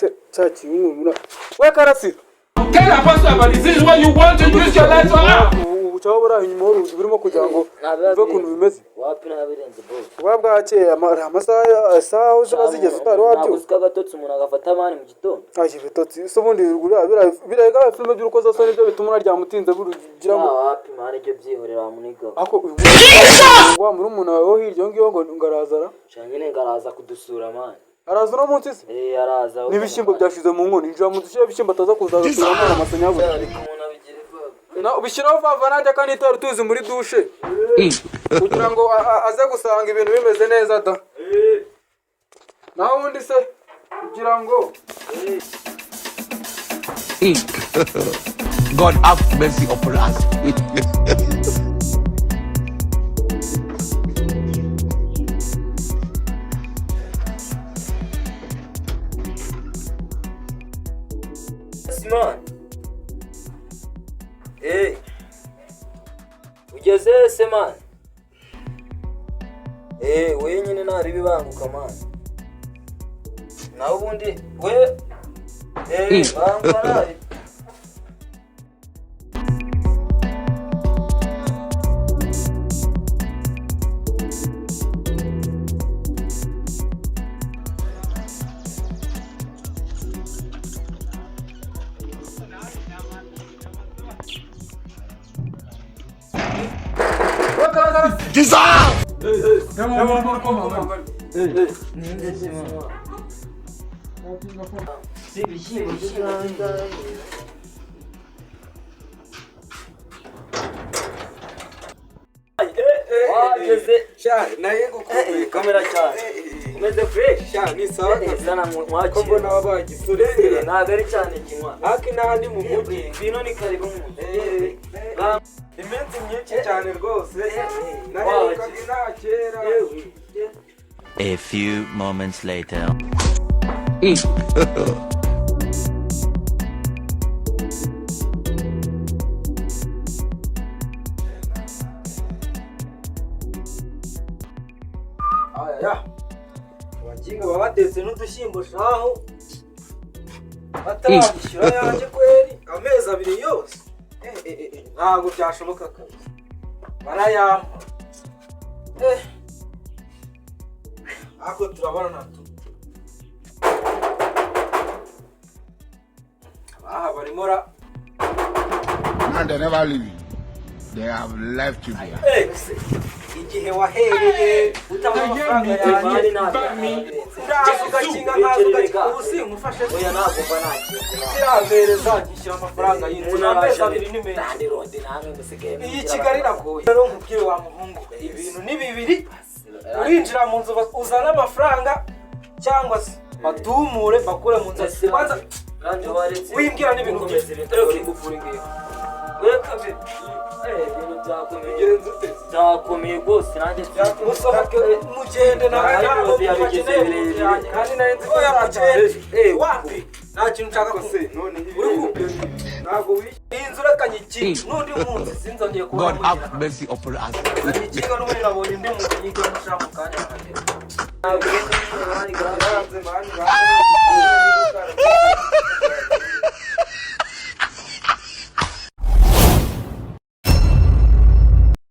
se chachi wumwana we karasi Quelle apostle about this is what you want to use your life for. Ucabora inyuma uruzi birimo kugira ngo bive kuntu bimeze wapi nabirenze boss wabwakeye amasaha saha uzibazigeze utari wabyo usika gatotsi umuntu agafata mani mu gitondo aje bitotsi so bundi birega filme by'urukoza so nibyo bituma urarya mutinze burugiramo wapi mani ibyo byihorera muniga ako wa muri umuntu wawe hiryo ngiyo ngo ngarazara cyane ngaraza kudusura mani araza no munsi se araza nibishimbo byashize mu nkoni njya mu dushyira bishimbo ataza kuzaza turana amasanya bwo na ubishiraho vava nanjye kandi itari tuzi muri dushe kugira ngo aze gusanga ibintu bimeze neza da naho undi se kugira ngo God have mercy upon us. Simon. Hey. Ugeze se man. Wenyine nari bibanguka man. Naho ubundi we bangara. Kamera cyane umeze fresh cyane sawa sana mwachi ko mbona wabagisure nagari cyane kinwa aki nandi mu mugi bino ni karibu mu imenzi myinshi cyane rwose naho kagina kera. A few moments later. Aya wakinga babatetse n'udushyimbo shaho batabishyura yaje kweri amezi abiri yose ntabwo byashoboka kabisa barayampa ako turabona natu aha barimora and they never leave. They have left you behind. Igihe wahereye utabona amafaranga yanjye ugakinga nkazugakinga ubusi mufashe oya ntabwo mba nakinga kirabereza gishyira amafaranga y'inzu n'amezi abiri n'imezi ndandironde namwe musigaye iyi Kigali nagoye rero nkubwire wa muhungu ibintu ni bibiri urinjira mu nzu uzana amafaranga cyangwa se batumure bakure mu nzu kwanza wimbwira n'ibintu byose rero kugufura ingiye wekabe byakomeye rwose nanjye musohoke mugende ntabwo yabigeze birebire kandi nayo nzi ko yakugende wapi nta kintu nshaka kose none ntabwo iyi nzu urekanye iki n'undi munsi sinzongeye kuba God have mercy upon us. ikigo n'ubundi nabonye undi muntu yiga mushaka mu kanya ntabwo